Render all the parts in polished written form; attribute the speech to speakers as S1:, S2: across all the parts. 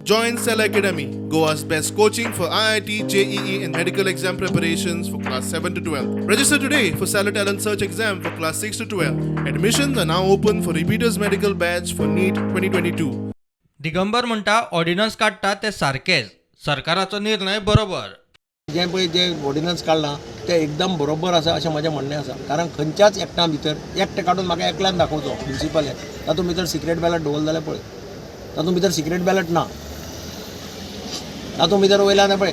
S1: Join Cell Academy, Goa's best coaching for IIT, JEE, and medical exam preparations for class 7 to 12. Register today for Cell Talent Search exam for class 6 to 12. Admissions are now open for repeaters medical batch for NEET 2022.
S2: Digambar म्हणटा ordnance काडटा ते सारकेच, सरकाराचो निर्णय बरोबर.
S3: जे ordnance काडला ते एकदम बरोबर आसा अशें म्हजें म्हणणें आसा. कारण खंयच्याच एक्टा भितर एकटें काडून म्हाका एकल्यान दाखोवचो प्रिंसिपल तातूंत भितर सिक्रेट बॅलट दवरलें जाल्यार पळय, तातूंत भितर सिक्रेट बॅलट ना. तातूंत भितर वयल्यान पळय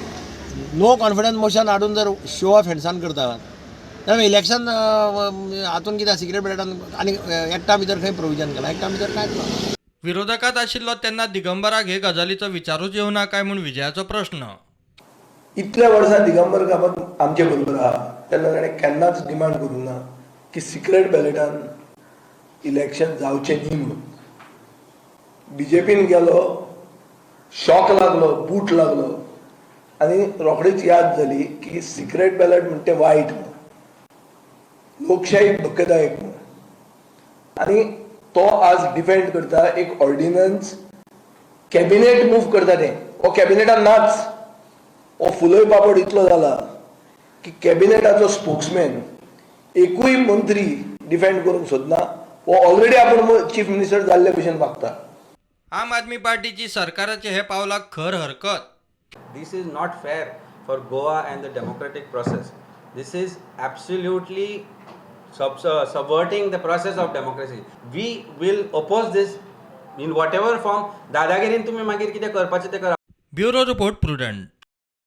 S3: नो कॉन्फिडन्स मोशन हाडून जर शो ऑफ हँड्सान करतात जाल्यार इलेक्शन हातूंत कित्याक सिक्रेट बॅलटान आनी एकटा भितर खंय प्रोविजन केलां, एकटा भितर कांयच ना.
S2: विरोधकात आशिल्लो तेन्ना दिगंबराक हे गजालीचो विचारूच येवना काय म्हूण विजयाचो प्रश्न.
S4: इतल्या वर्सां दिगंबर कामत आमचे बरोबर आहा तेन्ना ताणें केन्नाच डिमांड करूंक ना की सिक्रेट बॅलेटान इलेक्शन जावचें न्ही म्हणून. BJPन गेलो, शॉक लागलो, बूट लागलो आनी रोखडीच याद जाली की सिक्रेट बॅलेट म्हणटा तें वायट म्हणून, लोकशाही धोकेदायक म्हणून. आनी तो आज डिफेंड करता एक ऑर्डिनन्स कॅबिनेट मूव करता तें. हो कॅबिनेटान नाच, हो फुलोय पापड इतलो जाला की कॅबिनेटाचो स्पोक्समॅन एकूय मंत्री डिफेंड करूंक सोदना. हो ऑलरेडी आपूण चीफ मिनिस्टर जाल्ले भशेन वागता.
S2: आम आदमी पार्टीची सरकाराचे हे पावलाक खर हरकत.
S5: This is not fair for Goa and the democratic process. This is absolutely subverting the process of democracy. We will oppose this in whatever form. दादागिरीन तुम्ही मागीर कितें करपाचें तें करा.
S2: Bureau report prudent.